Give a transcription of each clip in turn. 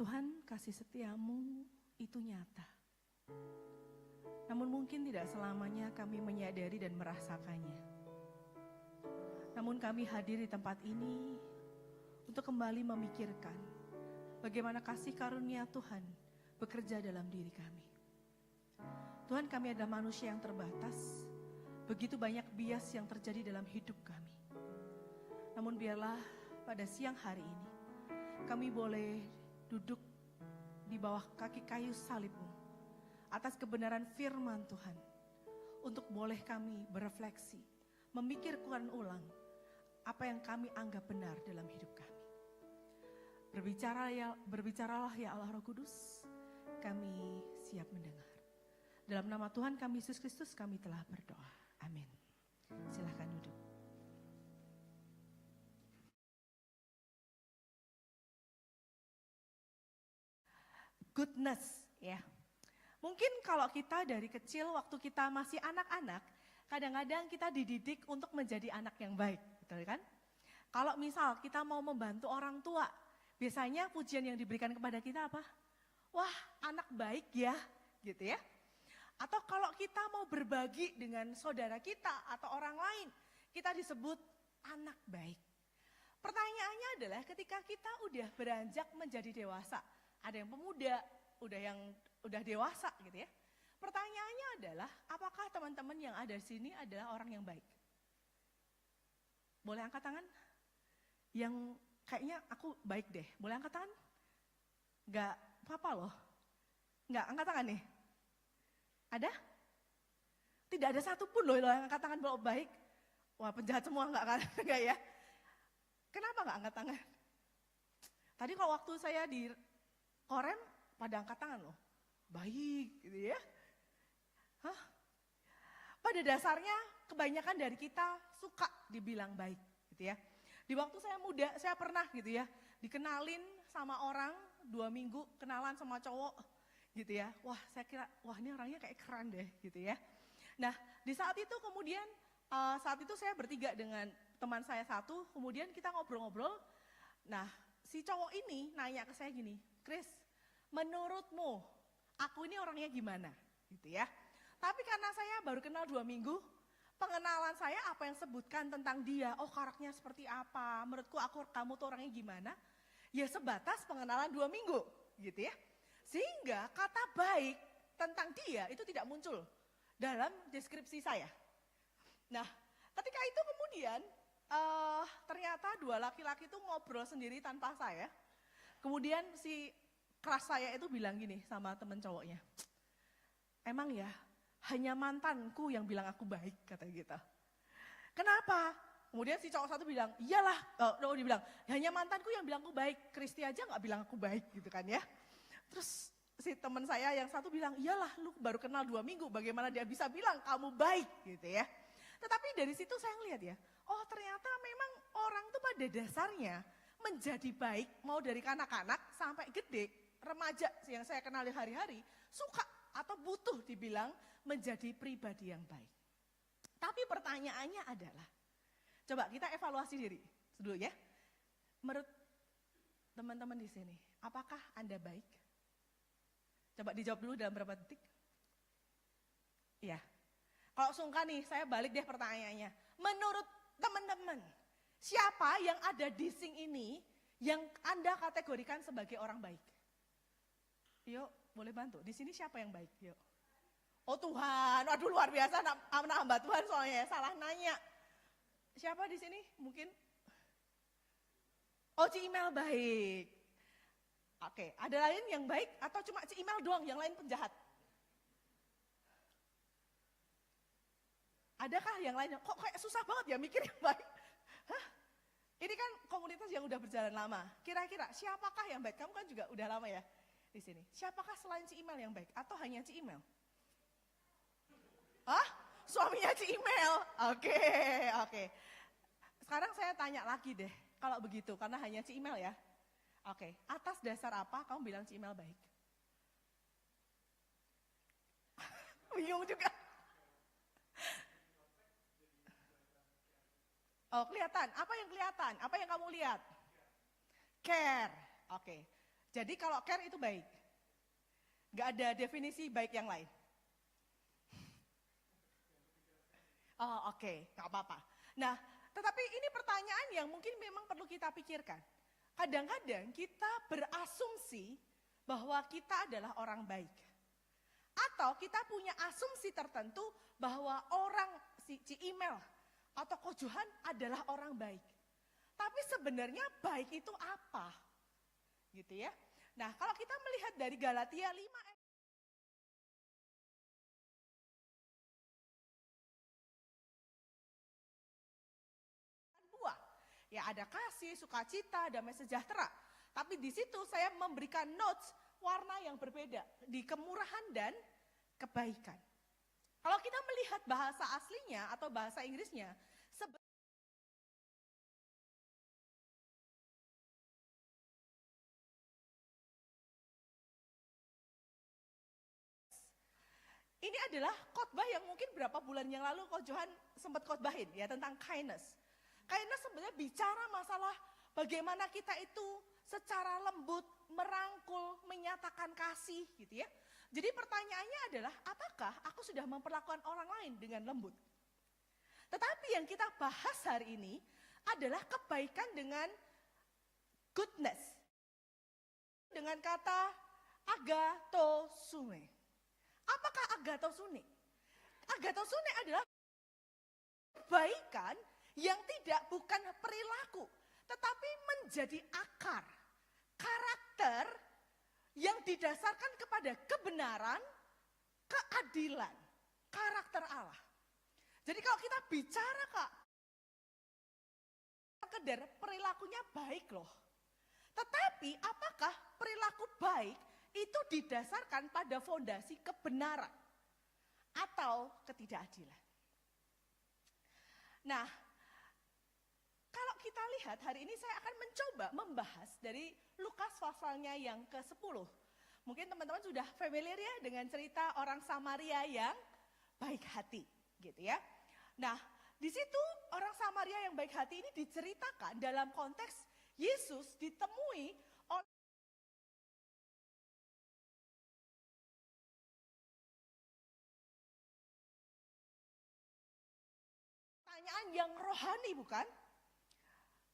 Tuhan, kasih setiamu itu nyata. Namun mungkin tidak selamanya kami menyadari dan merasakannya. Namun kami hadir di tempat ini untuk kembali memikirkan bagaimana kasih karunia Tuhan bekerja dalam diri kami. Tuhan, kami adalah manusia yang terbatas, begitu banyak bias yang terjadi dalam hidup kami. Namun biarlah pada siang hari ini kami boleh duduk di bawah kaki kayu salib-Mu atas kebenaran firman Tuhan untuk boleh kami berefleksi, memikirkan ulang apa yang kami anggap benar dalam hidup kami. Berbicaralah ya Allah Roh Kudus, kami siap mendengar. Dalam nama Tuhan kami Yesus Kristus kami telah berdoa. Amin. Silakan duduk. Goodness, ya. Mungkin kalau kita dari kecil waktu kita masih anak-anak, kadang-kadang kita dididik untuk menjadi anak yang baik, betul kan? Kalau misal kita mau membantu orang tua, biasanya pujian yang diberikan kepada kita apa? Wah, anak baik ya, gitu ya. Atau kalau kita mau berbagi dengan saudara kita atau orang lain, kita disebut anak baik. Pertanyaannya adalah ketika kita udah beranjak menjadi dewasa, ada yang pemuda, udah dewasa gitu ya. Pertanyaannya adalah, apakah teman-teman yang ada di sini adalah orang yang baik? Boleh angkat tangan? Yang kayaknya aku baik deh, boleh angkat tangan? Enggak apa-apa loh. Enggak, angkat tangan nih. Ada? Tidak ada satupun loh yang angkat tangan kalau baik. Wah, penjahat semua enggak ya? Kenapa enggak angkat tangan? Tadi kalau waktu saya di Korem pada angkat tangan loh, baik gitu ya. Hah? Pada dasarnya kebanyakan dari kita suka dibilang baik gitu ya. Di waktu saya muda saya pernah gitu ya, dikenalin sama orang 2 minggu kenalan sama cowok gitu ya. Wah, saya kira wah ini orangnya kayak keren deh gitu ya. Nah di saat itu kemudian saat itu saya bertiga dengan teman saya satu, kemudian kita ngobrol-ngobrol. Nah si cowok ini nanya ke saya gini, Chris, menurutmu aku ini orangnya gimana? Gitu ya. Tapi karena saya baru kenal 2 minggu, pengenalan saya apa yang sebutkan tentang dia, oh karakternya seperti apa, menurutku kamu tuh orangnya gimana? Ya sebatas pengenalan 2 minggu gitu ya. Sehingga kata baik tentang dia itu tidak muncul dalam deskripsi saya. Nah ketika itu kemudian ternyata 2 laki-laki itu ngobrol sendiri tanpa saya. Kemudian si keras saya itu bilang gini sama temen cowoknya, emang ya hanya mantanku yang bilang aku baik, kata gitu. Kenapa? Kemudian si cowok satu bilang, iyalah, dia bilang, hanya mantanku yang bilang aku baik, Kristi aja gak bilang aku baik gitu kan ya. Terus si teman saya yang satu bilang, iyalah lu baru kenal 2 minggu, bagaimana dia bisa bilang kamu baik gitu ya. Tetapi dari situ saya ngeliat ya, oh ternyata memang orang tuh pada dasarnya menjadi baik, mau dari kanak-kanak sampai gede, remaja yang saya kenali hari-hari, suka atau butuh dibilang menjadi pribadi yang baik. Tapi pertanyaannya adalah, coba kita evaluasi diri dulu ya. Menurut teman-teman di sini, apakah Anda baik? Coba dijawab dulu dalam berapa detik. Iya. Kalau sungkan nih, saya balik deh pertanyaannya. Menurut teman-teman, siapa yang ada di sing ini yang Anda kategorikan sebagai orang baik? Yuk, boleh bantu. Di sini siapa yang baik? Yuk. Oh Tuhan, waduh luar biasa, anak hamba Tuhan soalnya salah nanya. Siapa di sini? Mungkin? Oh Ci Imel baik. Oke, ada lain yang baik atau cuma Ci Imel doang, yang lain penjahat? Adakah yang lain? Kok kayak susah banget ya mikir yang baik? Hah? Ini kan komunitas yang udah berjalan lama. Kira-kira siapakah yang baik? Kamu kan juga udah lama ya di sini. Siapakah selain Ci Imel yang baik? Atau hanya Ci Imel? Hah? Suaminya Ci Imel? Oke. Sekarang saya tanya lagi deh, kalau begitu, karena hanya Ci Imel ya. Oke, atas dasar apa kamu bilang Ci Imel baik? Bingung juga. Oh kelihatan, apa yang kelihatan? Apa yang kamu lihat? Care, oke. Jadi kalau care itu baik. Gak ada definisi baik yang lain. Oh oke, gak apa-apa. Nah, tetapi ini pertanyaan yang mungkin memang perlu kita pikirkan. Kadang-kadang kita berasumsi bahwa kita adalah orang baik. Atau kita punya asumsi tertentu bahwa orang si email atau Ko Johan adalah orang baik. Tapi sebenarnya baik itu apa? Gitu ya. Nah, kalau kita melihat dari Galatia 5 ayat buah. Ya ada kasih, sukacita, damai sejahtera. Tapi di situ saya memberikan notes warna yang berbeda di kemurahan dan kebaikan. Kalau kita melihat bahasa aslinya atau bahasa Inggrisnya, ini adalah khotbah yang mungkin berapa bulan yang lalu Ko Johan sempat khotbahin ya tentang kindness. Kindness sebenarnya bicara masalah bagaimana kita itu secara lembut, merangkul, menyatakan kasih gitu ya. Jadi pertanyaannya adalah apakah aku sudah memperlakukan orang lain dengan lembut? Tetapi yang kita bahas hari ini adalah kebaikan dengan goodness. Dengan kata agathosune. Apakah agathosune? Agathosune adalah kebaikan yang bukan perilaku, tetapi menjadi akar, karakter yang didasarkan kepada kebenaran, keadilan, karakter Allah. Jadi kalau kita bicara Kak, sekedar perilakunya baik loh. Tetapi apakah perilaku baik itu didasarkan pada fondasi kebenaran atau ketidakadilan? Nah, kalau kita lihat hari ini saya akan mencoba membahas dari Lukas pasalnya yang ke-10. Mungkin teman-teman sudah familiar ya dengan cerita orang Samaria yang baik hati, gitu ya. Nah, di situ orang Samaria yang baik hati ini diceritakan dalam konteks Yesus ditemui oleh pertanyaan yang rohani, bukan?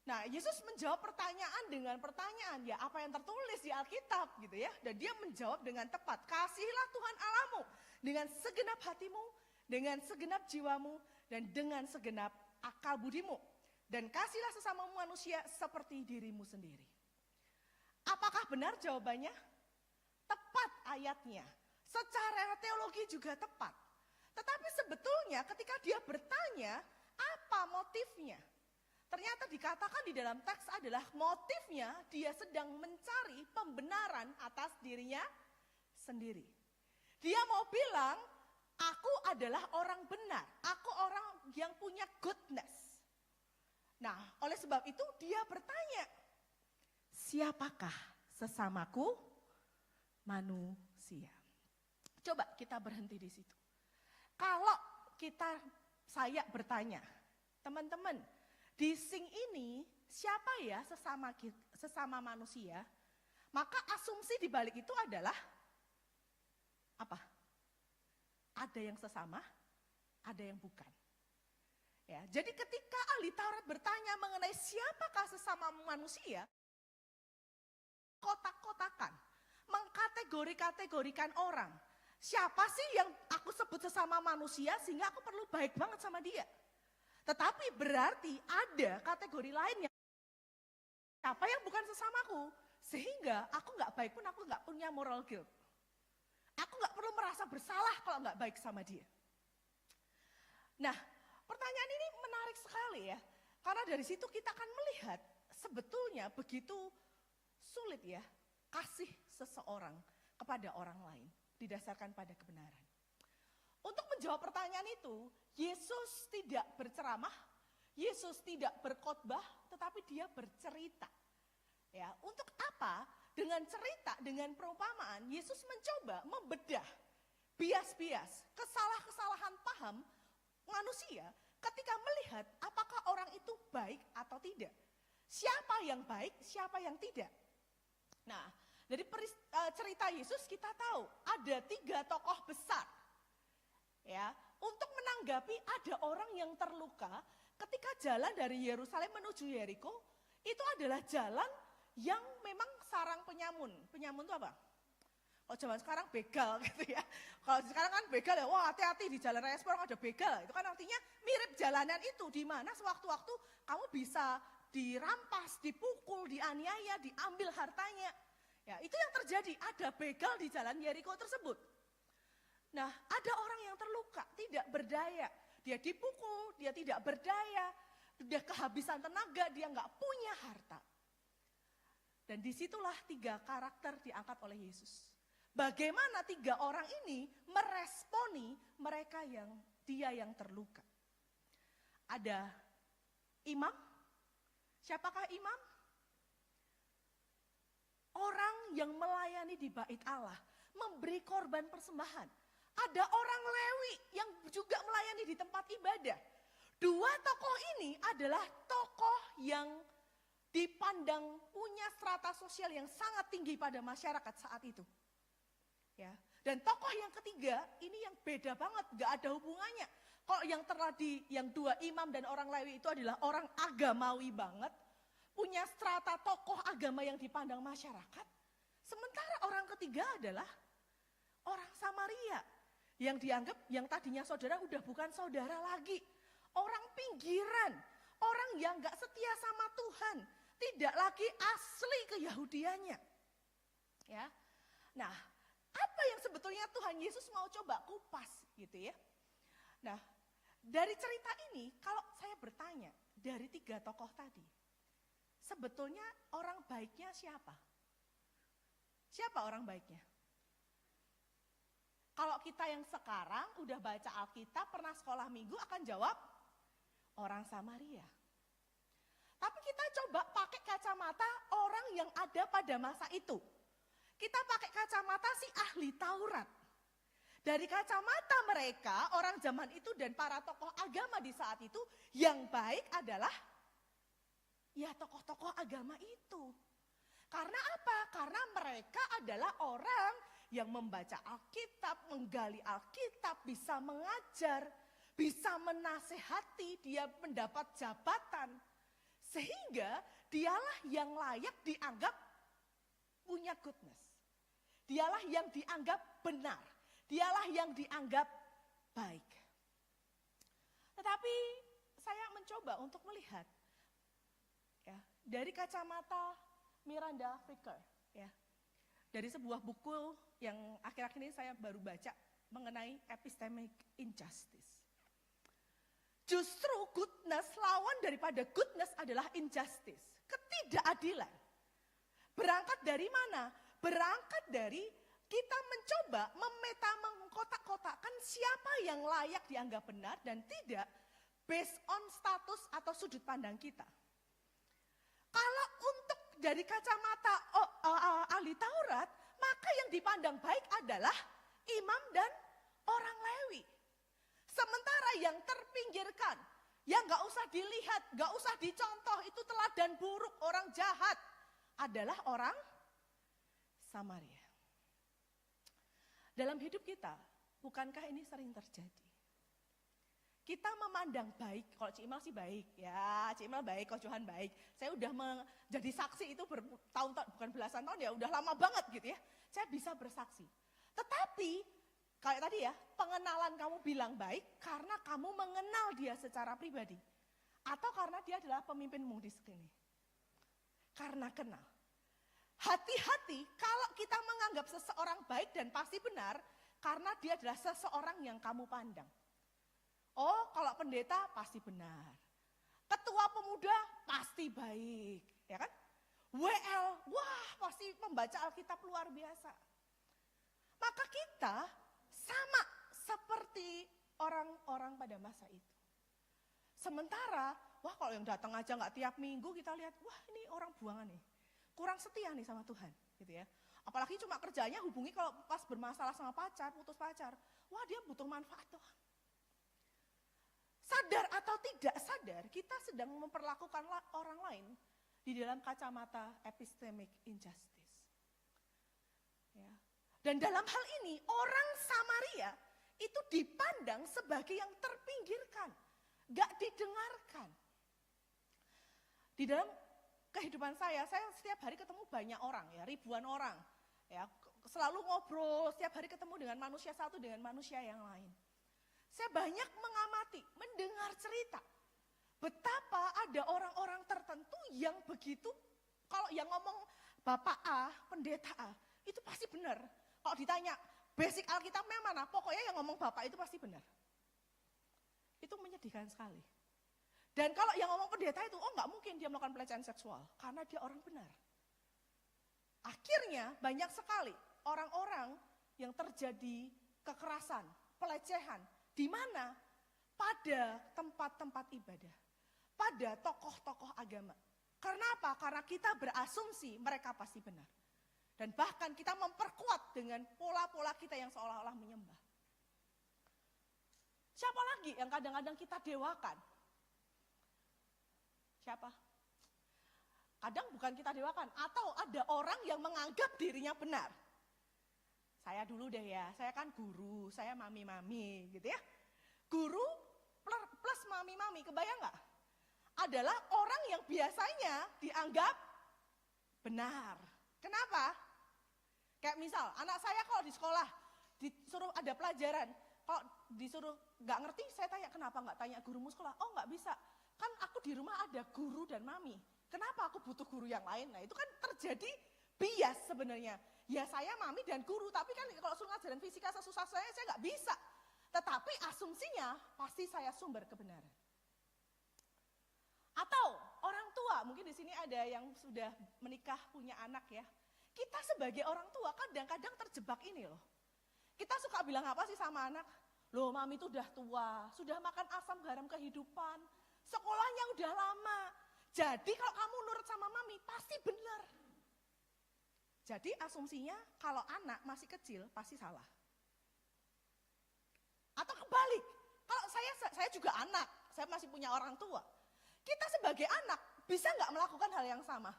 Nah, Yesus menjawab pertanyaan dengan pertanyaan, ya apa yang tertulis di Alkitab gitu ya. Dan dia menjawab dengan tepat, kasihilah Tuhan Allahmu dengan segenap hatimu, dengan segenap jiwamu, dan dengan segenap akal budimu. Dan kasihlah sesama manusia seperti dirimu sendiri. Apakah benar jawabannya? Tepat ayatnya. Secara teologi juga tepat. Tetapi sebetulnya ketika dia bertanya, apa motifnya? Ternyata dikatakan di dalam teks adalah motifnya dia sedang mencari pembenaran atas dirinya sendiri. Dia mau bilang, aku adalah orang benar, aku orang yang punya goodness. Nah, oleh sebab itu dia bertanya, siapakah sesamaku? Manusia. Coba kita berhenti di situ. Kalau saya bertanya, teman-teman, di sing ini siapa ya sesama manusia? Maka asumsi di balik itu adalah apa? Ada yang sesama, ada yang bukan. Ya, jadi ketika ahli Taurat bertanya mengenai siapakah sesama manusia, kotak-kotakan, mengkategori-kategorikan orang. Siapa sih yang aku sebut sesama manusia sehingga aku perlu baik banget sama dia? Tetapi berarti ada kategori lain yang siapa yang bukan sesamaku, sehingga aku nggak baik pun aku nggak punya moral guilt. Aku nggak perlu merasa bersalah kalau nggak baik sama dia. Nah, pertanyaan ini menarik sekali ya, karena dari situ kita akan melihat sebetulnya begitu sulit ya kasih seseorang kepada orang lain didasarkan pada kebenaran. Untuk menjawab pertanyaan itu, Yesus tidak berceramah, Yesus tidak berkhotbah, tetapi dia bercerita. Ya, untuk apa? Dengan cerita, dengan perumpamaan, Yesus mencoba membedah bias-bias, kesalahan paham manusia ketika melihat apakah orang itu baik atau tidak. Siapa yang baik, siapa yang tidak. Nah, Dari cerita Yesus kita tahu ada 3 tokoh besar. Ya, untuk menanggapi ada orang yang terluka ketika jalan dari Yerusalem menuju Yeriko, itu adalah jalan yang memang sarang penyamun. Penyamun itu apa? Kalau zaman sekarang begal gitu ya. Kalau sekarang kan begal ya, wah hati-hati di jalan raya sekarang ada begal. Itu kan artinya mirip jalanan itu, di mana sewaktu-waktu kamu bisa dirampas, dipukul, dianiaya, diambil hartanya. Ya, itu yang terjadi, ada begal di jalan Yeriko tersebut. Nah, ada orang yang terluka, tidak berdaya. Dia dipukul, dia tidak berdaya, dia kehabisan tenaga, dia nggak punya harta. Dan disitulah 3 karakter diangkat oleh Yesus. Bagaimana 3 orang ini meresponi mereka dia yang terluka. Ada imam. Siapakah imam? Orang yang melayani di bait Allah, memberi korban persembahan. Ada orang Lewi yang juga melayani di tempat ibadah. 2 tokoh ini adalah tokoh yang dipandang punya strata sosial yang sangat tinggi pada masyarakat saat itu. Ya. Dan tokoh yang ketiga ini yang beda banget, gak ada hubungannya. Kalau yang terladi, yang 2 imam dan orang Lewi itu adalah orang agamawi banget, punya strata tokoh agama yang dipandang masyarakat. Sementara orang ketiga adalah orang Samaria, yang dianggap yang tadinya saudara udah bukan saudara lagi. Orang pinggiran, orang yang gak setia sama Tuhan, tidak lagi asli keyahudiannya. Ya. Nah, apa yang sebetulnya Tuhan Yesus mau coba kupas gitu ya. Nah, dari cerita ini kalau saya bertanya dari 3 tokoh tadi, sebetulnya orang baiknya siapa? Siapa orang baiknya? Kalau kita yang sekarang udah baca Alkitab, pernah sekolah minggu akan jawab orang Samaria. Tapi kita coba pakai kacamata orang yang ada pada masa itu. Kita pakai kacamata si ahli Taurat. Dari kacamata mereka, orang zaman itu dan para tokoh agama di saat itu, yang baik adalah ya tokoh-tokoh agama itu. Karena apa? Karena mereka adalah orang yang membaca Alkitab, menggali Alkitab, bisa mengajar, bisa menasehati, dia mendapat jabatan. Sehingga dialah yang layak dianggap punya goodness. Dialah yang dianggap benar. Dialah yang dianggap baik. Tetapi saya mencoba untuk melihat ya, dari kacamata Miranda Fricker, ya, dari sebuah buku yang akhir-akhir ini saya baru baca mengenai epistemic injustice. Justru goodness, lawan daripada goodness adalah injustice, ketidakadilan. Berangkat dari mana? Berangkat dari kita mencoba mengkotak-kotakkan siapa yang layak dianggap benar dan tidak based on status atau sudut pandang kita. Kalau untuk dari kacamata ahli Taurat, maka yang dipandang baik adalah imam dan orang Lewi. Sementara yang terpinggirkan, yang gak usah dilihat, gak usah dicontoh, itu teladan buruk, orang jahat, adalah orang Samaria. Dalam hidup kita, bukankah ini sering terjadi? Kita memandang baik, kalau Cik Imal sih baik, ya Cik Imal baik, Coach Johan baik. Saya udah menjadi saksi itu bertahun-tahun, bukan belasan tahun ya, udah lama banget gitu ya. Saya bisa bersaksi. Tetapi, kayak tadi ya, pengenalan kamu bilang baik karena kamu mengenal dia secara pribadi. Atau karena dia adalah pemimpinmu di sini. Karena kenal. Hati-hati kalau kita menganggap seseorang baik dan pasti benar, karena dia adalah seseorang yang kamu pandang. Oh, kalau pendeta pasti benar. Ketua pemuda pasti baik, ya kan? WL, wah pasti membaca Alkitab luar biasa. Maka kita sama seperti orang-orang pada masa itu. Sementara, wah kalau yang datang aja nggak tiap minggu kita lihat, wah ini orang buangan nih. Kurang setia nih sama Tuhan, gitu ya. Apalagi cuma kerjanya hubungi kalau pas bermasalah sama pacar, putus pacar. Wah dia butuh manfaat doang. Sadar atau tidak sadar, kita sedang memperlakukan orang lain di dalam kacamata epistemic injustice. Dan dalam hal ini orang Samaria itu dipandang sebagai yang terpinggirkan, gak didengarkan. Di dalam kehidupan saya setiap hari ketemu banyak orang ya, ribuan orang. Ya, selalu ngobrol, setiap hari ketemu dengan manusia satu dengan manusia yang lain. Saya banyak mengamati, mendengar cerita. Betapa ada orang-orang tertentu yang begitu, kalau yang ngomong Bapak A, pendeta A, itu pasti benar. Kalau ditanya, basic Alkitabnya mana? Pokoknya yang ngomong Bapak itu pasti benar. Itu menyedihkan sekali. Dan kalau yang ngomong pendeta itu, oh nggak mungkin dia melakukan pelecehan seksual. Karena dia orang benar. Akhirnya banyak sekali orang-orang yang terjadi kekerasan, pelecehan. Di mana? Pada tempat-tempat ibadah. Pada tokoh-tokoh agama. Karena apa? Karena kita berasumsi mereka pasti benar. Dan bahkan kita memperkuat dengan pola-pola kita yang seolah-olah menyembah. Siapa lagi yang kadang-kadang kita dewakan? Siapa? Kadang bukan kita dewakan, atau ada orang yang menganggap dirinya benar. Saya dulu deh ya, saya kan guru, saya mami-mami gitu ya. Guru plus mami-mami, kebayang gak? Adalah orang yang biasanya dianggap benar. Kenapa? Kayak misal, anak saya kalau di sekolah disuruh ada pelajaran, kalau disuruh gak ngerti, saya tanya kenapa gak tanya gurumu sekolah? Oh gak bisa, kan aku di rumah ada guru dan mami. Kenapa aku butuh guru yang lain? Nah itu kan terjadi bias sebenarnya. Ya saya mami dan guru, tapi kan kalau suruh ngajarin fisika sesusah saya gak bisa. Tetapi asumsinya pasti saya sumber kebenaran. Atau orang tua, mungkin di sini ada yang sudah menikah punya anak ya. Kita sebagai orang tua kadang-kadang terjebak ini loh. Kita suka bilang apa sih sama anak? Loh mami itu udah tua, sudah makan asam garam kehidupan, sekolahnya udah lama. Jadi kalau kamu nurut sama mami pasti benar. Jadi asumsinya kalau anak masih kecil pasti salah. Atau kebalik, kalau saya juga anak, saya masih punya orang tua. Kita sebagai anak bisa nggak melakukan hal yang sama?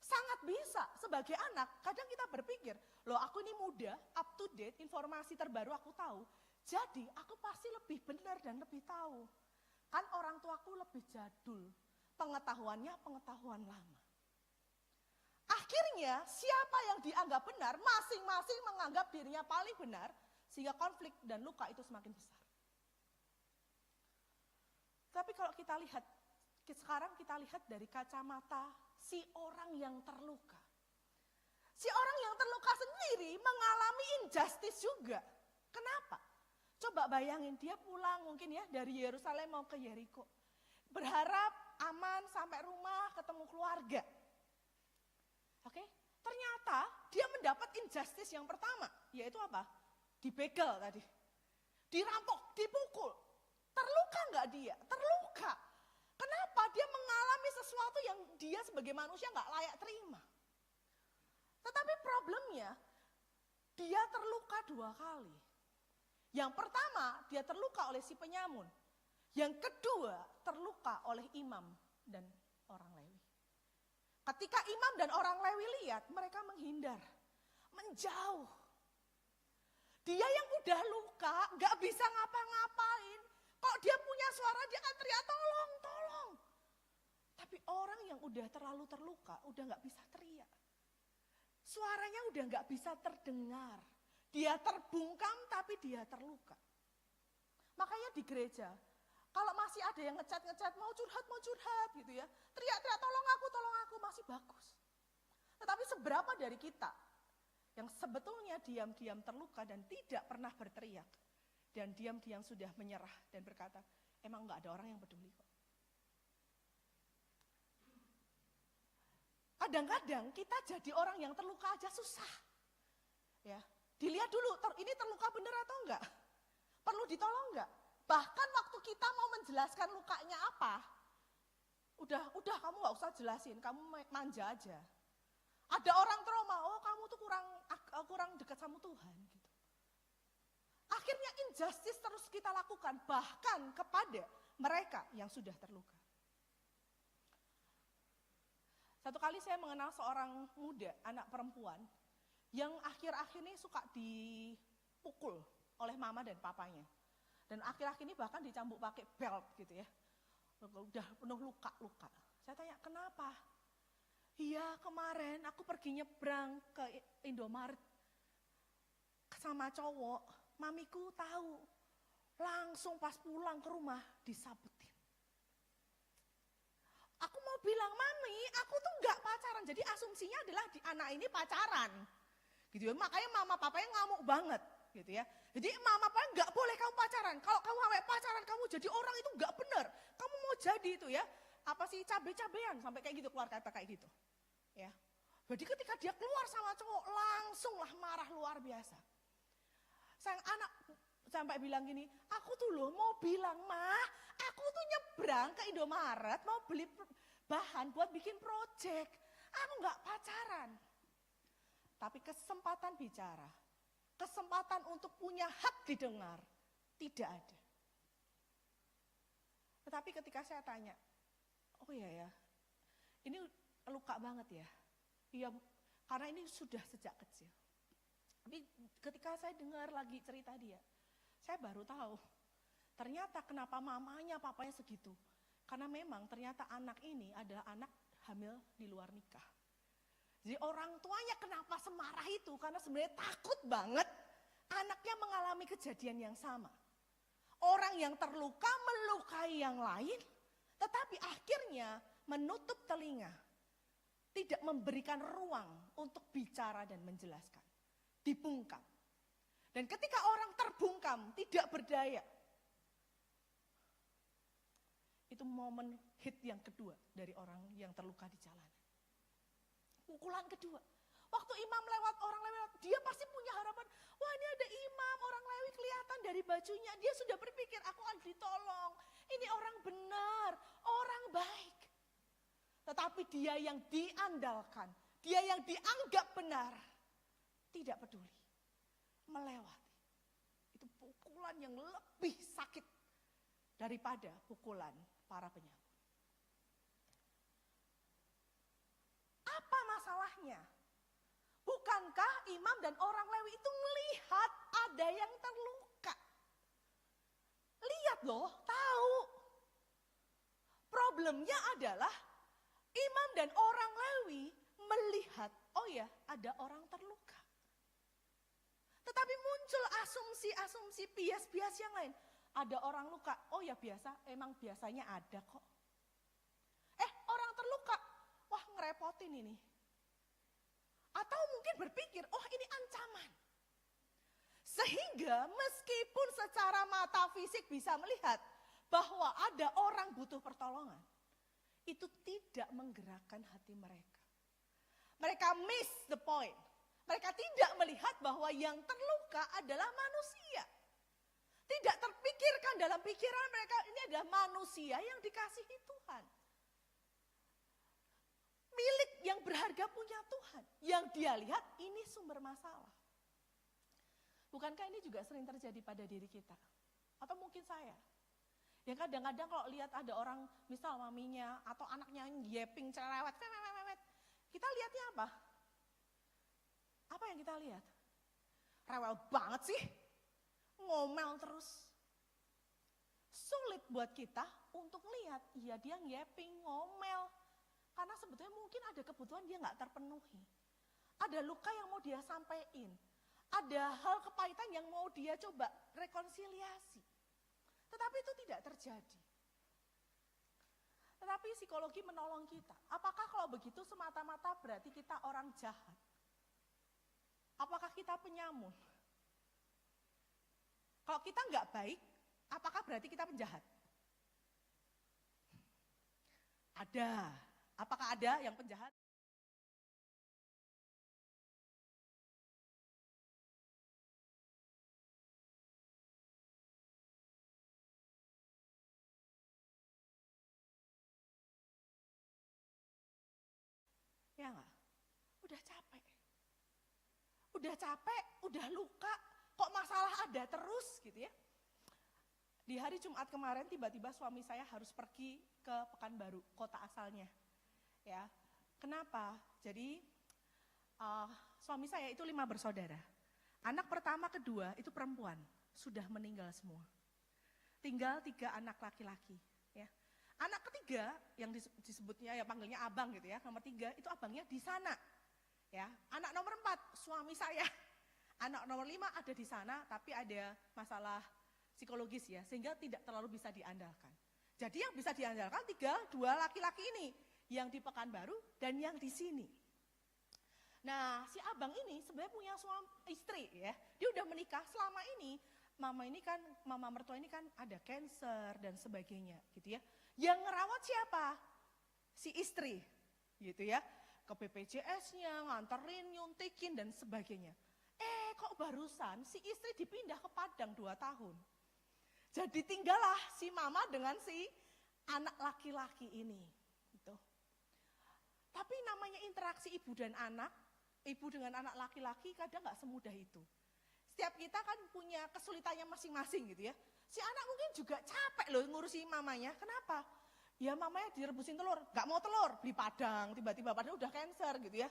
Sangat bisa. Sebagai anak, kadang kita berpikir, loh aku ini muda, up to date, informasi terbaru aku tahu. Jadi aku pasti lebih benar dan lebih tahu. Kan orang tuaku lebih jadul, pengetahuannya pengetahuan lama. Akhirnya siapa yang dianggap benar, masing-masing menganggap dirinya paling benar, sehingga konflik dan luka itu semakin besar. Tapi kalau kita lihat, sekarang kita lihat dari kacamata si orang yang terluka. Si orang yang terluka sendiri mengalami injustice juga. Kenapa? Coba bayangin dia pulang mungkin ya dari Yerusalem mau ke Yeriko. Berharap aman sampai rumah ketemu keluarga. Oke? Ternyata dia mendapat injustice yang pertama, yaitu apa? Dibegal tadi. Dirampok, dipukul. Terluka nggak dia? Terluka. Kenapa? Dia mengalami sesuatu yang dia sebagai manusia nggak layak terima. Tetapi problemnya, dia terluka dua kali. Yang pertama, dia terluka oleh si penyamun. Yang kedua, terluka oleh imam dan orang Lewi. Ketika imam dan orang Lewi lihat, mereka menghindar, menjauh. Dia yang udah luka, nggak bisa ngapa-ngapain. Kok dia punya suara, dia akan teriak, tolong, tolong. Tapi orang yang udah terlalu terluka, udah gak bisa teriak. Suaranya udah gak bisa terdengar. Dia terbungkam, tapi dia terluka. Makanya di gereja, kalau masih ada yang ngecat, mau curhat gitu ya. Teriak-teriak, tolong aku, masih bagus. Tetapi seberapa dari kita yang sebetulnya diam-diam terluka dan tidak pernah berteriak. Dan diam-diam sudah menyerah dan berkata, emang gak ada orang yang peduli kok. Kadang-kadang kita jadi orang yang terluka aja susah. Ya, dilihat dulu, ini terluka bener atau enggak? Perlu ditolong enggak? Bahkan waktu kita mau menjelaskan lukanya apa, udah kamu gak usah jelasin, kamu manja aja. Ada orang trauma, oh kamu tuh kurang dekat sama Tuhan gitu. Akhirnya injustice terus kita lakukan, bahkan kepada mereka yang sudah terluka. Satu kali saya mengenal seorang muda, anak perempuan, yang akhir-akhir ini suka dipukul oleh mama dan papanya. Dan akhir-akhir ini bahkan dicambuk pakai belt gitu ya. Udah penuh luka-luka. Saya tanya, kenapa? Iya, kemarin aku pergi nyebrang ke Indomaret sama cowok, mamiku tahu. Langsung pas pulang ke rumah disabetin. Aku mau bilang, mami, aku tuh nggak pacaran. Jadi asumsinya adalah anak ini pacaran. Gitu ya, makanya mama papanya ngamuk banget. Gitu ya. Jadi mama papa nggak boleh kamu pacaran. Kalau kamu sampai pacaran kamu jadi orang itu nggak benar. Kamu mau jadi itu ya, apa sih cabe-cabean sampai kayak gitu, keluar kata kayak gitu. Ya. Jadi ketika dia keluar sama cowok langsunglah marah luar biasa. Sang anak sampai bilang gini, aku tuh loh mau bilang, mah, aku tuh nyebrang ke Indomaret mau beli bahan buat bikin project. Aku nggak pacaran. Tapi kesempatan bicara, kesempatan untuk punya hak didengar, tidak ada. Tetapi ketika saya tanya, oh iya ya, ini luka banget ya. Iya, karena ini sudah sejak kecil. Tapi ketika saya dengar lagi cerita dia, saya baru tahu, ternyata kenapa mamanya, papanya segitu. Karena memang ternyata anak ini adalah anak hamil di luar nikah. Jadi orang tuanya kenapa semarah itu? Karena sebenarnya takut banget anaknya mengalami kejadian yang sama. Orang yang terluka melukai yang lain, tetapi akhirnya menutup telinga. Tidak memberikan ruang untuk bicara dan menjelaskan. Dibungkam. Dan ketika orang terbungkam, tidak berdaya. Itu momen hit yang kedua dari orang yang terluka di jalanan. Pukulan kedua. Waktu imam lewat, orang lewat, dia pasti punya harapan. Wah, ini ada imam, orang Lewi kelihatan dari bajunya. Dia sudah berpikir, aku akan ditolong. Ini orang benar, orang baik. Tetapi dia yang diandalkan, dia yang dianggap benar, tidak peduli. Melewati. Itu pukulan yang lebih sakit daripada pukulan para penyamun. Apa masalahnya? Bukankah imam dan orang Lewi itu melihat ada yang terluka? Lihat loh, tahu. Problemnya adalah imam dan orang Lewi melihat, oh ya ada orang terluka. Tetapi muncul asumsi-asumsi bias-bias yang lain. Ada orang luka, oh ya biasa, emang biasanya ada kok. Orang terluka, wah ngerepotin ini. Atau mungkin berpikir, oh ini ancaman. Sehingga meskipun secara mata fisik bisa melihat bahwa ada orang butuh pertolongan, itu tidak menggerakkan hati mereka. Mereka miss the point. Mereka tidak melihat bahwa yang terluka adalah manusia. Tidak terpikirkan dalam pikiran mereka, ini adalah manusia yang dikasihi Tuhan. Milik yang berharga punya Tuhan. Yang dia lihat ini sumber masalah. Bukankah ini juga sering terjadi pada diri kita? Atau mungkin saya? Yang kadang-kadang kalau lihat ada orang, misal maminya atau anaknya ngyeping cerewet, kita lihatnya apa? Apa yang kita lihat? Rewel banget sih, ngomel terus. Sulit buat kita untuk lihat, iya dia ngyeping, ngomel. Karena sebetulnya mungkin ada kebutuhan dia nggak terpenuhi. Ada luka yang mau dia sampaikan. Ada hal kepahitan yang mau dia coba rekonsiliasi. Tetapi itu tidak terjadi. Tetapi psikologi menolong kita. Apakah kalau begitu semata-mata berarti kita orang jahat? Apakah kita penyamun? Kalau kita nggak baik, apakah berarti kita penjahat? Ada. Apakah ada yang penjahat? Ya enggak? Udah capek. Udah capek, udah luka, kok masalah ada terus gitu ya. Di hari Jumat kemarin tiba-tiba suami saya harus pergi ke Pekanbaru, kota asalnya. Ya. Kenapa? Jadi suami saya itu 5 bersaudara. Anak pertama, kedua itu perempuan, sudah meninggal semua. Tinggal 3 anak laki-laki. Ya. Anak ketiga yang disebutnya ya panggilnya abang gitu ya, nomor 3 itu abangnya di sana. Ya. Anak nomor 4 suami saya. Anak nomor 5 ada di sana, tapi ada masalah psikologis ya, sehingga tidak terlalu bisa diandalkan. Jadi yang bisa diandalkan tinggal 2 laki-laki ini, yang di Pekanbaru dan yang di sini. Nah, si abang ini sebenarnya punya istri ya. Dia udah menikah selama ini. Mama mertua ini kan ada cancer dan sebagainya gitu ya. Yang ngerawat siapa? Si istri gitu ya. Ke BPJS-nya, nganterin, nyuntikin dan sebagainya. Kok barusan si istri dipindah ke Padang 2 tahun. Jadi tinggallah si mama dengan si anak laki-laki ini. Gitu. Tapi namanya interaksi ibu dan anak, ibu dengan anak laki-laki kadang gak semudah itu. Setiap kita kan punya kesulitannya masing-masing gitu ya. Si anak mungkin juga capek loh ngurusi mamanya. Kenapa? Ya mamanya direbusin telur, gak mau telur, beli padang, tiba-tiba padahal udah cancer gitu ya.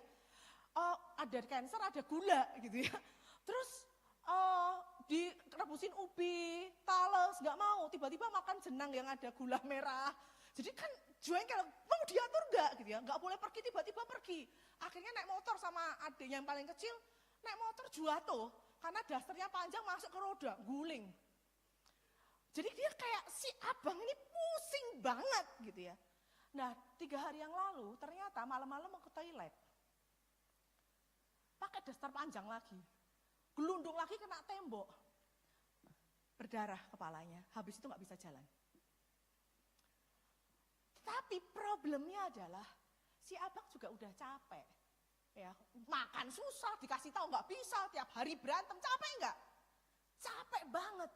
Ada cancer, ada gula gitu ya. Terus direbusin ubi, tales, gak mau, tiba-tiba makan jenang yang ada gula merah. Jadi kan jengkel, mau diatur gak gitu ya, gak boleh pergi, tiba-tiba pergi. Akhirnya naik motor sama adiknya yang paling kecil, naik motor jatuh, karena dasternya panjang masuk ke roda, guling. Jadi dia kayak si abang ini pusing banget gitu ya. Nah 3 hari yang lalu ternyata malam-malam mau ke toilet. Pakai daster panjang lagi, gelundung lagi kena tembok. Berdarah kepalanya, habis itu gak bisa jalan. Tapi problemnya adalah si abang juga udah capek. Ya, makan susah, dikasih tahu nggak bisa, tiap hari berantem, capek nggak? Capek banget.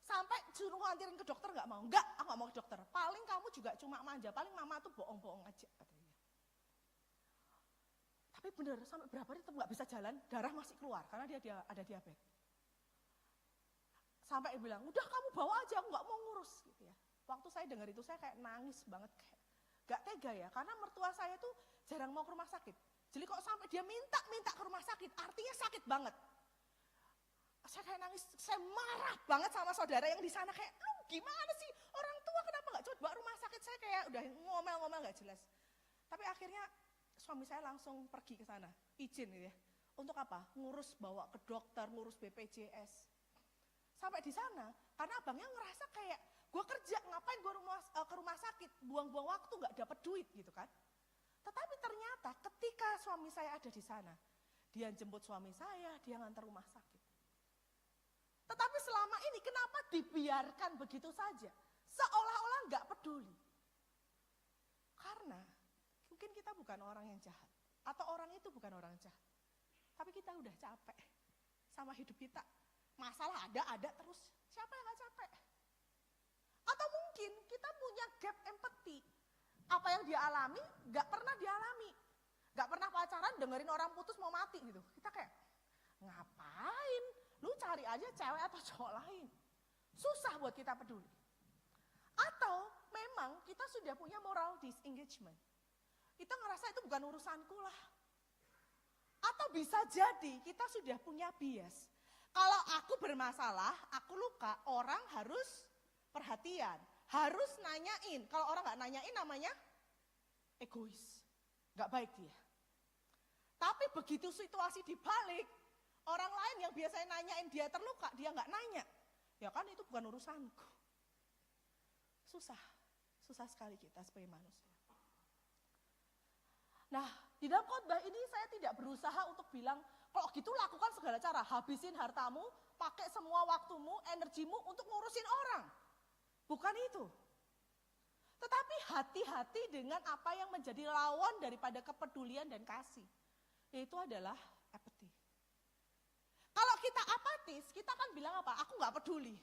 Sampai suruh nganterin ke dokter nggak mau. Nggak, aku nggak mau ke dokter. Paling kamu juga cuma manja, paling mama tuh bohong-bohong aja katanya. Tapi bener, sampai berapa hari tetap nggak bisa jalan, darah masih keluar karena dia ada diabetes. Sampai dia bilang, udah kamu bawa aja, aku nggak mau ngurus gitu ya. Waktu saya dengar itu saya kayak nangis banget, kayak gak tega ya, karena mertua saya tuh jarang mau ke rumah sakit. Jadi kok sampai dia minta ke rumah sakit, artinya sakit banget. Saya kayak nangis, saya marah banget sama saudara yang di sana, kayak lu gimana sih, orang tua kenapa gak coba rumah sakit, saya kayak udah ngomel-ngomel gak jelas. Tapi akhirnya suami saya langsung pergi ke sana, izin gitu ya. Untuk apa? Ngurus bawa ke dokter, ngurus BPJS. Sampai di sana, karena abangnya ngerasa kayak, gue kerja, ngapain gue ke rumah sakit, buang-buang waktu gak dapet duit gitu kan. Tetapi ternyata ketika suami saya ada di sana, dia jemput suami saya, dia ngantar rumah sakit. Tetapi selama ini kenapa dibiarkan begitu saja? Seolah-olah gak peduli. Karena mungkin kita bukan orang yang jahat, atau orang itu bukan orang jahat. Tapi kita udah capek sama hidup kita. Masalah ada terus, siapa yang gak capek? Atau mungkin kita punya gap empati. Apa yang dia alami, gak pernah dialami. Gak pernah pacaran dengerin orang putus mau mati gitu. Kita kayak, ngapain? Lu cari aja cewek atau cowok lain. Susah buat kita peduli. Atau memang kita sudah punya moral disengagement. Kita ngerasa itu bukan urusanku lah. Atau bisa jadi kita sudah punya bias. Kalau aku bermasalah, aku luka, orang harus perhatian, harus nanyain. Kalau orang gak nanyain namanya egois, gak baik dia. Tapi begitu situasi dibalik, orang lain yang biasanya nanyain dia terluka, dia gak nanya. Ya kan itu bukan urusanku. Susah sekali kita sebagai manusia. Nah, di dalam khotbah ini saya tidak berusaha untuk bilang, kalau gitu lakukan segala cara, habisin hartamu, pakai semua waktumu, energimu untuk ngurusin orang. Bukan itu. Tetapi hati-hati dengan apa yang menjadi lawan daripada kepedulian dan kasih. Yaitu adalah apathy. Kalau kita apatis, kita kan bilang apa? Aku gak peduli.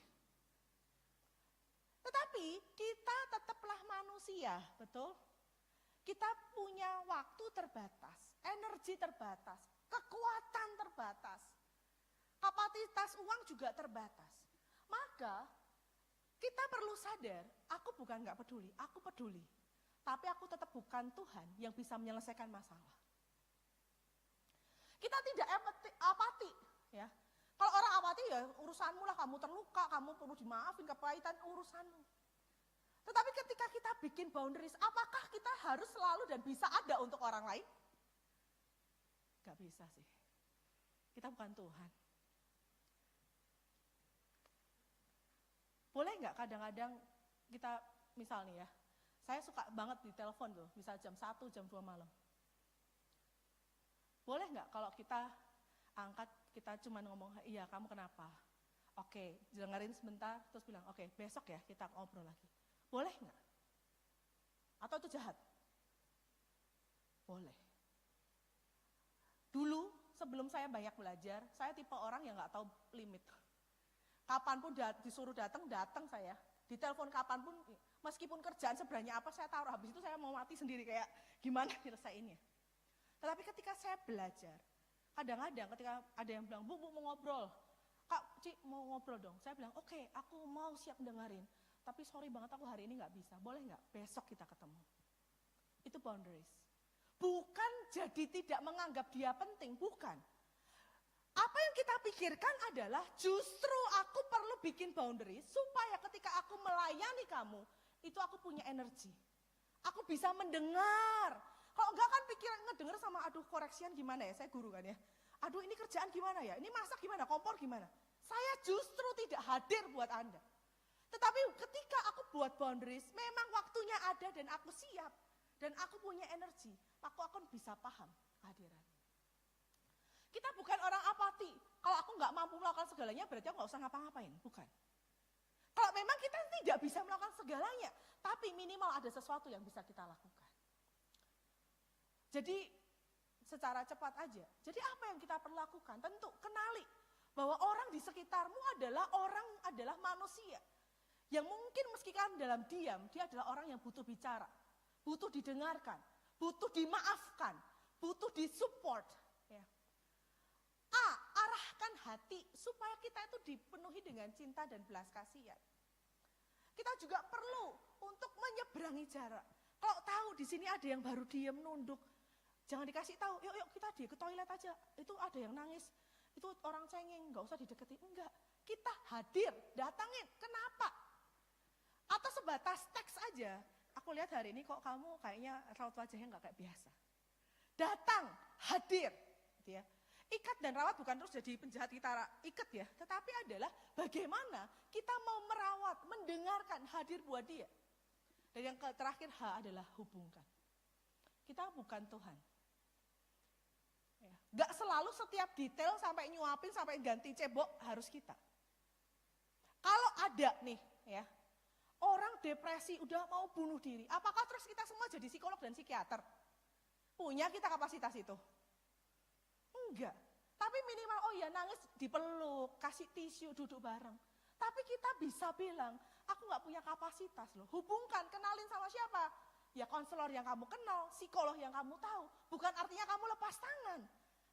Tetapi kita tetaplah manusia, betul? Kita punya waktu terbatas, energi terbatas, kekuatan terbatas, kapasitas uang juga terbatas. Maka kita perlu sadar, aku bukan gak peduli, aku peduli. Tapi aku tetap bukan Tuhan yang bisa menyelesaikan masalah. Kita tidak apati, ya. Kalau orang apati ya urusanmu lah, kamu terluka, kamu perlu dimaafin, kepahitan urusanmu. Tetapi ketika kita bikin boundaries, apakah kita harus selalu dan bisa ada untuk orang lain? Gak bisa sih. Kita bukan Tuhan. Boleh nggak kadang-kadang kita misalnya ya, saya suka banget di telepon tuh, misal jam 1, jam 2 malam. Boleh nggak kalau kita angkat, kita cuma ngomong, iya kamu kenapa? Oke, dengerin sebentar, terus bilang, oke besok ya kita ngobrol lagi. Boleh nggak? Atau itu jahat? Boleh. Dulu sebelum saya banyak belajar, saya tipe orang yang nggak tahu limit. Kapanpun disuruh datang saya. Ditelepon kapanpun, meskipun kerjaan sebenarnya apa saya taruh. Habis itu saya mau mati sendiri kayak gimana nyelesainnya. Tetapi ketika saya belajar, kadang-kadang ketika ada yang bilang, Bu mau ngobrol. Kak, Ci mau ngobrol dong. Saya bilang, oke, aku mau siap dengerin. Tapi sorry banget aku hari ini nggak bisa. Boleh nggak? Besok kita ketemu. Itu boundaries. Bukan jadi tidak menganggap dia penting, bukan. Apa yang kita pikirkan adalah justru aku perlu bikin boundaries supaya ketika aku melayani kamu, itu aku punya energi. Aku bisa mendengar. Kalau enggak kan pikiran ngedenger sama aduh koreksian gimana ya, saya guru kan ya. Aduh ini kerjaan gimana ya, ini masak gimana, kompor gimana. Saya justru tidak hadir buat Anda. Tetapi ketika aku buat boundaries, memang waktunya ada dan aku siap. Dan aku punya energi, aku akan bisa paham kehadiran. Kita bukan orang apati. Kalau aku nggak mampu melakukan segalanya, berarti aku nggak usah ngapa-ngapain. Bukan. Kalau memang kita tidak bisa melakukan segalanya, tapi minimal ada sesuatu yang bisa kita lakukan. Jadi secara cepat aja. Jadi apa yang kita perlu lakukan? Tentu kenali bahwa orang di sekitarmu adalah manusia. Yang mungkin meskipun dalam diam, dia adalah orang yang butuh bicara. Butuh didengarkan, butuh dimaafkan, butuh disupport. Ya. Arahkan hati supaya kita itu dipenuhi dengan cinta dan belas kasihan. Kita juga perlu untuk menyeberangi jarak. Kalau tahu di sini ada yang baru diem nunduk, jangan dikasih tahu. Yuk kita ke toilet aja. Itu ada yang nangis. Itu orang cengeng, nggak usah dideketi. Enggak, kita hadir, datangin. Kenapa? Atau sebatas teks aja. Aku lihat hari ini kok kamu kayaknya raut wajahnya nggak kayak biasa. Datang, hadir, gitu ya. Ikat dan rawat bukan terus jadi penjahat kita ikat ya, tetapi adalah bagaimana kita mau merawat, mendengarkan, hadir buat dia. Dan yang terakhir adalah hubungkan. Kita bukan Tuhan. Ya. Gak selalu setiap detail sampai nyuapin, sampai ganti cebok harus kita. Kalau ada nih ya, orang depresi udah mau bunuh diri, apakah terus kita semua jadi psikolog dan psikiater? Punya kita kapasitas itu? Enggak. Tapi minimal oh ya nangis dipeluk, kasih tisu, duduk bareng. Tapi kita bisa bilang, aku gak punya kapasitas loh. Hubungkan, kenalin sama siapa? Ya konselor yang kamu kenal, psikolog yang kamu tahu. Bukan artinya kamu lepas tangan,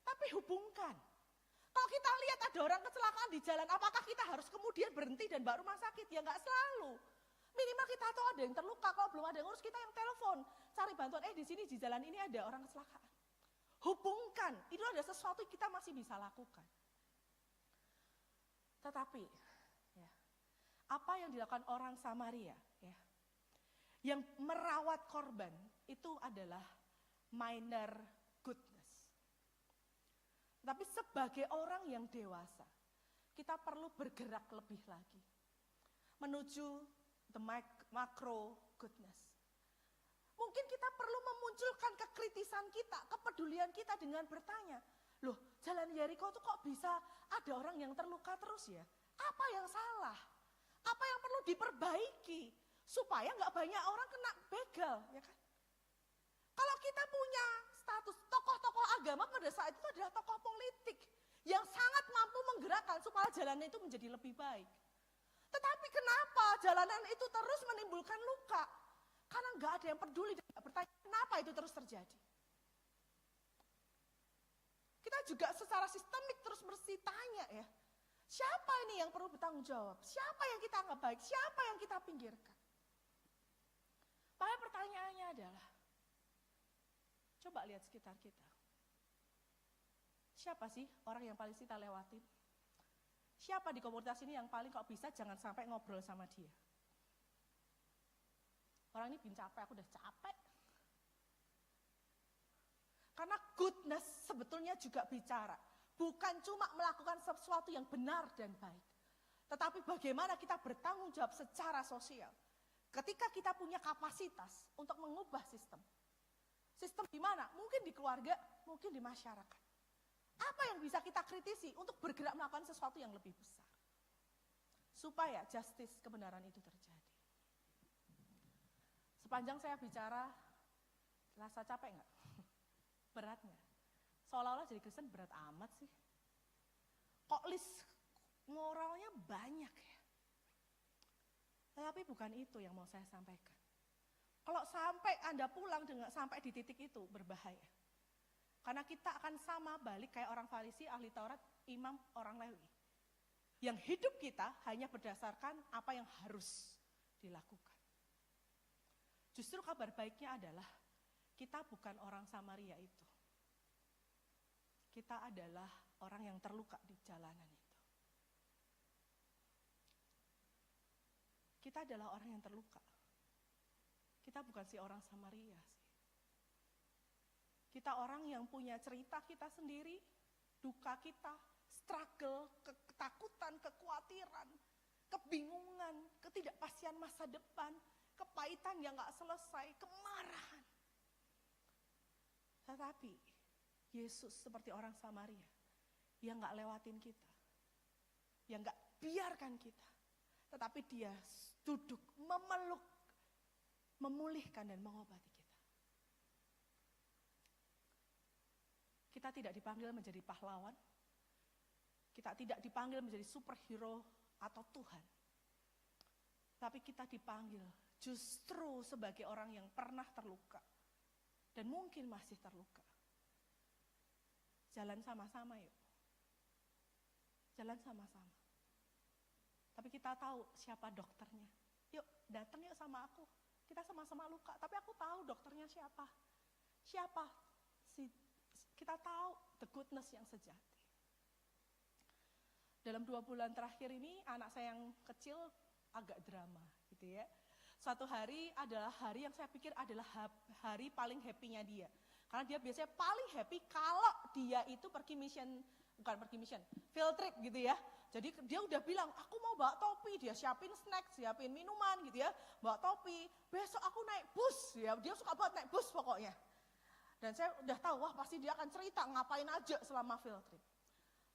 tapi hubungkan. Kalau kita lihat ada orang kecelakaan di jalan, apakah kita harus kemudian berhenti dan bawa rumah sakit? Ya nggak selalu. Minimal kita tahu ada yang terluka, kalau belum ada yang ngurus kita yang telepon. Cari bantuan, di sini di jalan ini ada orang kecelakaan. Hubungkan, itu ada sesuatu yang kita masih bisa lakukan. Tetapi, ya, apa yang dilakukan orang Samaria, ya, yang merawat korban, itu adalah minor goodness. Tapi sebagai orang yang dewasa, kita perlu bergerak lebih lagi. Menuju the macro goodness. Mungkin kita perlu memunculkan kekritisan kita, kepedulian kita dengan bertanya, loh jalan Yeriko itu kok bisa ada orang yang terluka terus ya? Apa yang salah? Apa yang perlu diperbaiki? Supaya nggak banyak orang kena begal, ya kan? Kalau kita punya status tokoh-tokoh agama pada saat itu adalah tokoh politik yang sangat mampu menggerakkan supaya jalanan itu menjadi lebih baik. Tetapi kenapa jalanan itu terus menimbulkan luka? Karena nggak ada yang peduli dan nggak bertanya kenapa itu terus terjadi. Kita juga secara sistemik terus mesti tanya ya, siapa ini yang perlu bertanggung jawab? Siapa yang kita anggap baik? Siapa yang kita pinggirkan? Maka pertanyaannya adalah, coba lihat sekitar kita. siapa sih orang yang paling kita lewatin? Siapa di komunitas ini yang paling kok bisa jangan sampai ngobrol sama dia? Orang ini bikin capek, aku udah capek. Karena goodness sebetulnya juga bicara. Bukan cuma melakukan sesuatu yang benar dan baik. Tetapi bagaimana kita bertanggung jawab secara sosial. Ketika kita punya kapasitas untuk mengubah sistem. Sistem di mana? Mungkin di keluarga, mungkin di masyarakat. Apa yang bisa kita kritisi untuk bergerak melakukan sesuatu yang lebih besar? Supaya justice, kebenaran itu terjadi. Sepanjang saya bicara, rasa capek nggak? Berat nggak? Seolah-olah jadi Kristen berat amat sih. Kok list moralnya banyak ya? Tapi bukan itu yang mau saya sampaikan. Kalau sampai Anda pulang dengan sampai di titik itu, berbahaya. Karena kita akan sama balik kayak orang Farisi, ahli Taurat, imam, orang Lewi. Yang hidup kita hanya berdasarkan apa yang harus dilakukan. Justru kabar baiknya adalah kita bukan orang Samaria itu. Kita adalah orang yang terluka di jalanan itu. Kita adalah orang yang terluka. Kita bukan si orang Samaria sih. Kita orang yang punya cerita kita sendiri, duka kita, struggle, ketakutan, kekhawatiran, kebingungan, ketidakpastian masa depan, kepahitan yang gak selesai, kemarahan. Tetapi Yesus seperti orang Samaria yang gak lewatin kita, yang gak biarkan kita, tetapi dia duduk, memeluk, memulihkan dan mengobati kita. Kita tidak dipanggil menjadi pahlawan, kita tidak dipanggil menjadi superhero atau Tuhan. Tapi kita dipanggil justru sebagai orang yang pernah terluka dan mungkin masih terluka. Jalan sama-sama yuk. Jalan sama-sama. Tapi kita tahu siapa dokternya. Yuk datang yuk sama aku. Kita sama-sama luka, tapi aku tahu dokternya siapa. Siapa? Kita tahu the goodness yang sejati. Dalam 2 bulan terakhir ini anak saya yang kecil agak drama gitu ya. Suatu hari adalah hari yang saya pikir adalah hari paling happy-nya dia. Karena dia biasanya paling happy kalau dia itu field trip gitu ya. Jadi dia udah bilang, aku mau bawa topi, dia siapin snack, siapin minuman gitu ya, bawa topi. Besok aku naik bus, ya dia suka banget naik bus pokoknya. Dan saya udah tahu, wah pasti dia akan cerita ngapain aja selama field trip.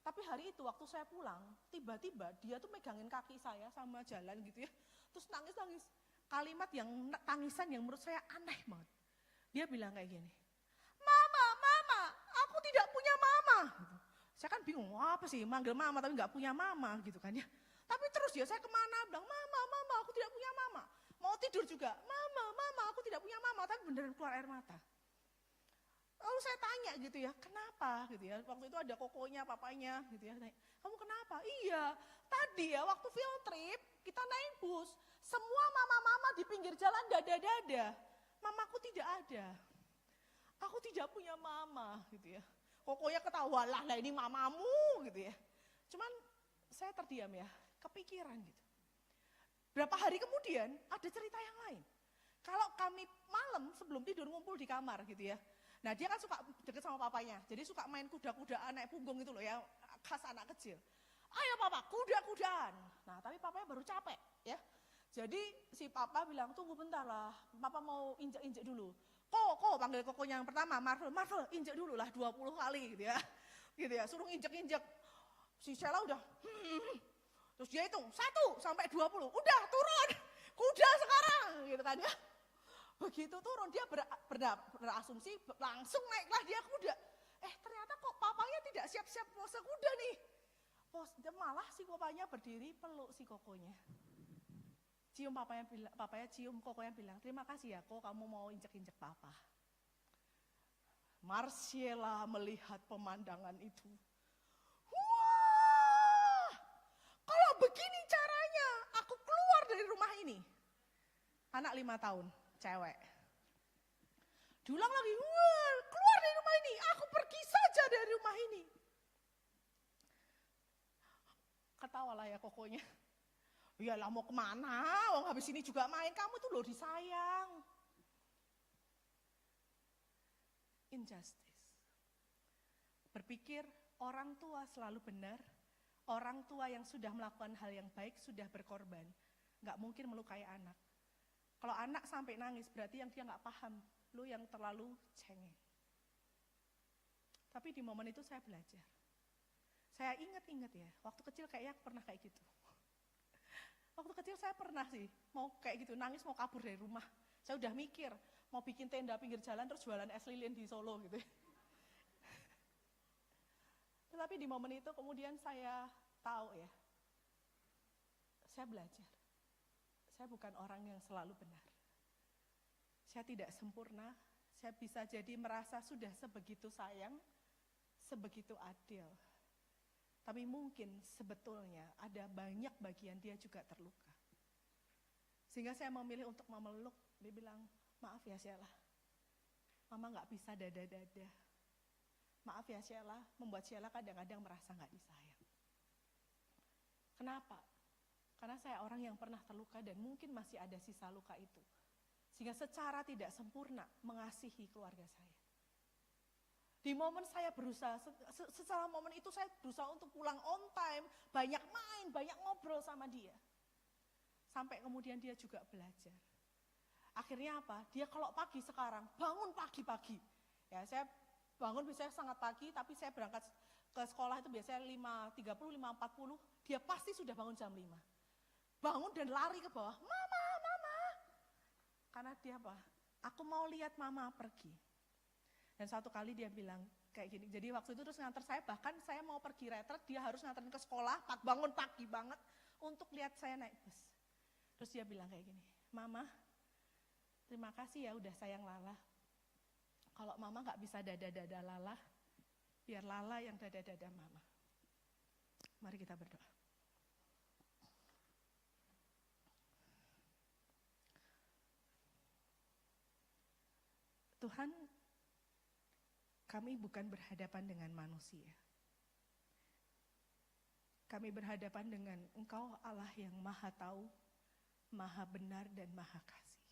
Tapi hari itu waktu saya pulang, tiba-tiba dia tuh megangin kaki saya sama jalan gitu ya. Terus nangis-nangis. Kalimat yang tangisan yang menurut saya aneh banget. Dia bilang kayak gini, Mama, aku tidak punya mama. Gitu. Saya kan bingung, apa sih manggil mama tapi gak punya mama gitu kan ya. Tapi terus ya saya kemana bilang, Mama, aku tidak punya mama. Mau tidur juga, Mama, aku tidak punya mama. Tapi beneran keluar air mata. Lalu saya tanya gitu ya, kenapa gitu ya, waktu itu ada kokonya, papanya gitu ya, kamu kenapa? Iya, tadi ya waktu field trip, kita naik bus, semua mama-mama di pinggir jalan dada-dada, mamaku tidak ada, aku tidak punya mama gitu ya. Kokonya ketawa lah ini mamamu gitu ya. Cuman saya terdiam ya, kepikiran gitu. Berapa hari kemudian ada cerita yang lain. Kalau kami malam sebelum tidur ngumpul di kamar gitu ya. Nah dia kan suka deket sama papanya, jadi suka main kuda-kudaan naik punggung itu loh ya, khas anak kecil. Ayo papa, kuda-kudaan. Nah tapi papanya baru capek ya. Jadi si papa bilang, tunggu bentar lah, papa mau injek-injek dulu. Koko, panggil kokonya yang pertama, Marvel, injek dulu lah 20 kali gitu ya. Gitu ya, suruh injek-injek. Si Sheila udah, terus dia hitung 1 sampai 20, udah turun, kuda sekarang gitu kan ya. Begitu turun dia berasumsi langsung naiklah dia kuda. Ternyata kok papanya tidak siap-siap pose kuda nih. Malah si papanya berdiri peluk si kokonya. Cium papanya cium kokonya bilang, terima kasih ya kok kamu mau injek-injek papa. Marcella melihat pemandangan itu. Wah, kalau begini caranya aku keluar dari rumah ini. Anak 5 tahun. Cewek. Diulang lagi, wah keluar dari rumah ini, aku pergi saja dari rumah ini. ketawa lah ya kokonya. Iyalah mau kemana, wong habis ini juga main, kamu tuh loh disayang. Injustice. Berpikir orang tua selalu benar, orang tua yang sudah melakukan hal yang baik, sudah berkorban, gak mungkin melukai anak. Kalau anak sampai nangis berarti yang dia gak paham, lu yang terlalu cengeng. Tapi di momen itu saya belajar. Saya ingat ya, waktu kecil kayaknya pernah kayak gitu. Waktu kecil saya pernah sih, mau kayak gitu, nangis mau kabur dari rumah. Saya udah mikir, mau bikin tenda pinggir jalan terus jualan es lilin di Solo gitu. Tetapi di momen itu kemudian saya tahu ya, saya belajar. Saya bukan orang yang selalu benar. Saya tidak sempurna, saya bisa jadi merasa sudah sebegitu sayang, sebegitu adil. Tapi mungkin sebetulnya ada banyak bagian dia juga terluka. Sehingga saya memilih untuk memeluk, dia bilang, maaf ya Sheila, mama gak bisa dada-dada. Maaf ya Sheila, membuat Sheila kadang-kadang merasa gak disayang. Kenapa? Karena saya orang yang pernah terluka dan mungkin masih ada sisa luka itu. Sehingga secara tidak sempurna mengasihi keluarga saya. Di momen saya berusaha, setelah momen itu saya berusaha untuk pulang on time, banyak main, banyak ngobrol sama dia. Sampai kemudian dia juga belajar. Akhirnya apa? Dia kalau pagi sekarang, bangun pagi-pagi. Ya, saya bangun biasanya sangat pagi, tapi saya berangkat ke sekolah itu biasanya 5.30, 5.40, dia pasti sudah bangun jam 5. Bangun dan lari ke bawah, mama. Karena dia apa? Aku mau lihat mama pergi. Dan satu kali dia bilang kayak gini, jadi waktu itu terus nganter saya, bahkan saya mau pergi retret, dia harus nganterin ke sekolah, bangun pagi banget untuk lihat saya naik bus. Terus dia bilang kayak gini, mama, terima kasih ya udah sayang Lala. Kalau mama gak bisa dada-dada Lala, biar Lala yang dada-dada mama. Mari kita berdoa. Tuhan, kami bukan berhadapan dengan manusia. Kami berhadapan dengan Engkau Allah yang Maha Tahu, Maha Benar dan Maha Kasih.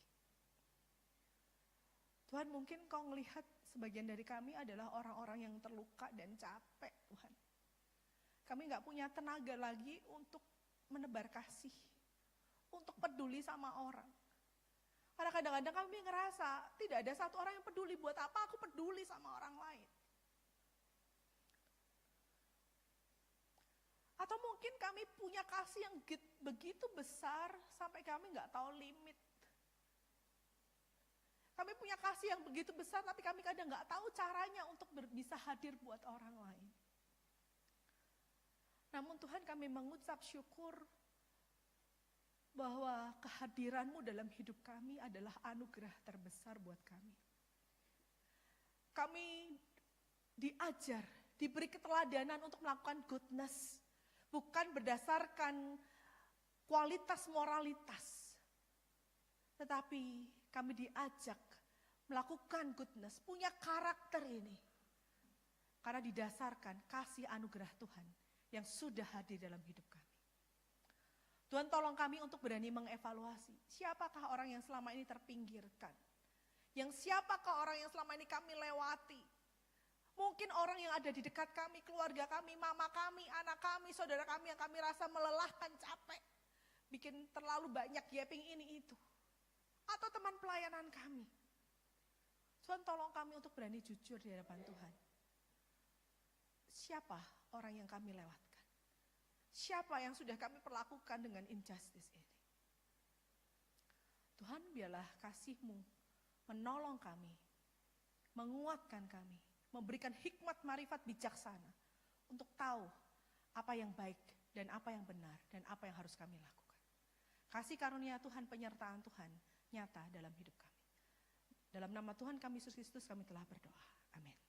Tuhan, mungkin Kau melihat sebagian dari kami adalah orang-orang yang terluka dan capek, Tuhan. Kami gak punya tenaga lagi untuk menebar kasih, untuk peduli sama orang. Karena kadang-kadang kami ngerasa tidak ada satu orang yang peduli, buat apa aku peduli sama orang lain. Atau mungkin kami punya kasih yang begitu besar sampai kami gak tahu limit. Kami punya kasih yang begitu besar tapi kami kadang gak tahu caranya untuk bisa hadir buat orang lain. Namun Tuhan, kami mengucap syukur bahwa kehadiran-Mu dalam hidup kami adalah anugerah terbesar buat kami. Kami diajar, diberi keteladanan untuk melakukan goodness, bukan berdasarkan kualitas moralitas, tetapi kami diajak melakukan goodness, punya karakter ini, karena didasarkan kasih anugerah Tuhan yang sudah hadir dalam hidup kami. Tuhan, tolong kami untuk berani mengevaluasi, siapakah orang yang selama ini terpinggirkan, yang siapakah orang yang selama ini kami lewati. Mungkin orang yang ada di dekat kami, keluarga kami, mama kami, anak kami, saudara kami yang kami rasa melelahkan, capek, bikin terlalu banyak yapping ini itu. Atau teman pelayanan kami. Tuhan, tolong kami untuk berani jujur di hadapan Tuhan. Siapa orang yang kami lewatkan? Siapa yang sudah kami perlakukan dengan injustice ini? Tuhan, biarlah kasih-Mu menolong kami, menguatkan kami, memberikan hikmat marifat bijaksana untuk tahu apa yang baik dan apa yang benar dan apa yang harus kami lakukan. Kasih karunia Tuhan, penyertaan Tuhan nyata dalam hidup kami. Dalam nama Tuhan kami Yesus Kristus kami telah berdoa. Amin.